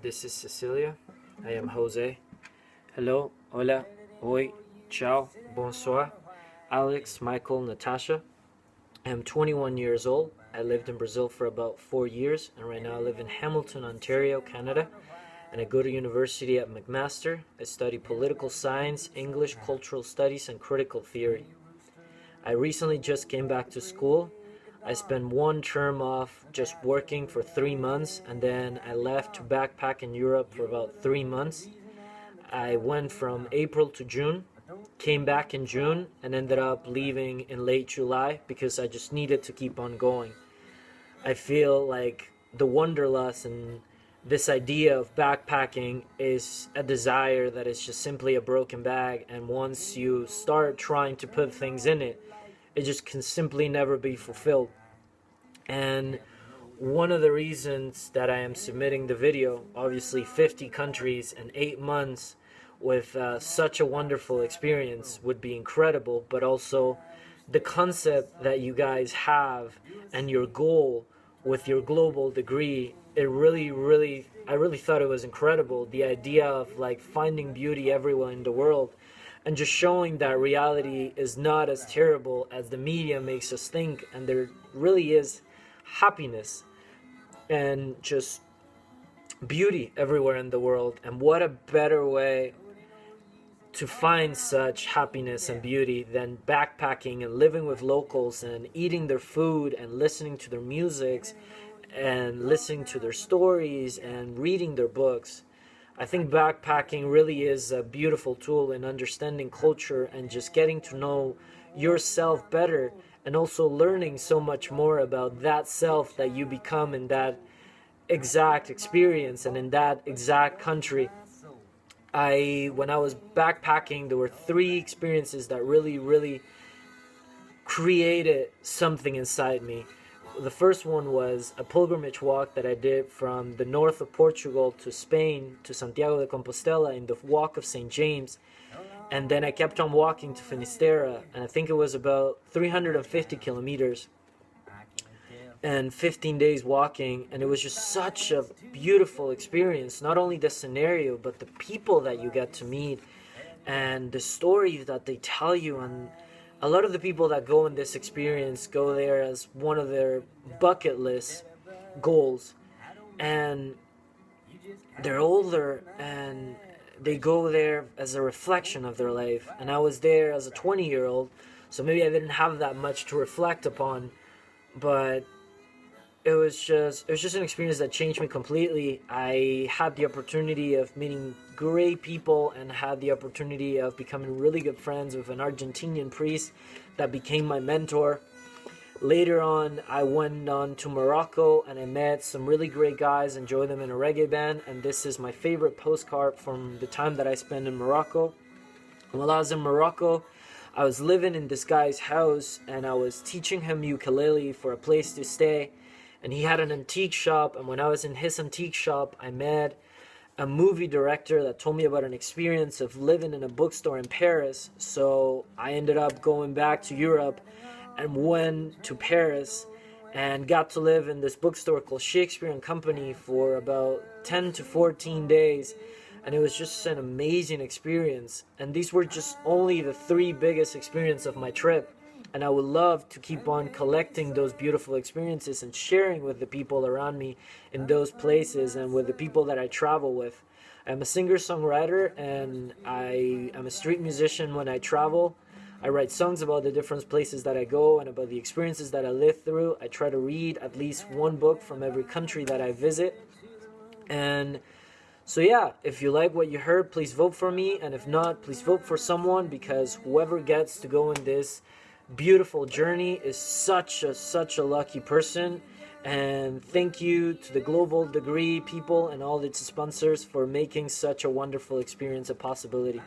This is Cecilia. I am Jose. Hello, hola, oi, ciao, bonsoir. Alex, Michael, Natasha. I am 21 years old. I lived in Brazil for about 4 years, and right now I live in Hamilton, Ontario, Canada. And I go to university at McMaster. I study political science, English, cultural studies, and critical theory. I recently just came back to school. I spent one term off just working for 3 months, and then I left to backpack in Europe for about 3 months. I went from April to June, came back in June, and ended up leaving in late July because I just needed to keep on going. I feel like the wanderlust and this idea of backpacking is a desire that is just simply a broken bag, and once you start trying to put things in it, it just can simply never be fulfilled. And one of the reasons that I am submitting the video, obviously 50 countries and 8 months with such a wonderful experience would be incredible, but also the concept that you guys have and your goal with your global degree, I really thought it was incredible. The idea of like finding beauty everywhere in the world and just showing that reality is not as terrible as the media makes us think, and there really is happiness and just beauty everywhere in the world. And what a better way to find such happiness and beauty than backpacking and living with locals and eating their food and listening to their musics and listening to their stories and reading their books. I think backpacking really is a beautiful tool in understanding culture and just getting to know yourself better, and also learning so much more about that self that you become in that exact experience and in that exact country. When I was backpacking, there were 3 experiences that really created something inside me. The first one was a pilgrimage walk that I did from the north of Portugal to Spain to Santiago de Compostela in the Walk of St. James. And then I kept on walking to Finisterre, and I think it was about 350 kilometers and 15 days walking, and it was just such a beautiful experience. Not only the scenario, but the people that you get to meet and the stories that they tell you. And a lot of the people that go in this experience go there as one of their bucket list goals, and they're older and they go there as a reflection of their life. And I was there as a 20-year-old, so maybe I didn't have that much to reflect upon, but it was just an experience that changed me completely. I had the opportunity of meeting great people and had the opportunity of becoming really good friends with an Argentinian priest that became my mentor. Later on, I went on to Morocco and I met some really great guys and joined them in a reggae band. And this is my favorite postcard from the time that I spent in Morocco. While I was in Morocco, I was living in this guy's house and I was teaching him ukulele for a place to stay. And he had an antique shop, and when I was in his antique shop, I met a movie director that told me about an experience of living in a bookstore in Paris. So I ended up going back to Europe and went to Paris and got to live in this bookstore called Shakespeare and Company for about 10 to 14 days. And it was just an amazing experience. And these were just only the 3 biggest experiences of my trip. And I would love to keep on collecting those beautiful experiences and sharing with the people around me in those places and with the people that I travel with. I'm a singer-songwriter, and I am a street musician when I travel. I write songs about the different places that I go and about the experiences that I live through. I try to read at least 1 book from every country that I visit. And so yeah, if you like what you heard, please vote for me. And if not, please vote for someone, because whoever gets to go in this beautiful journey is such a lucky person. And thank you to the Global Degree people and all its sponsors for making such a wonderful experience a possibility.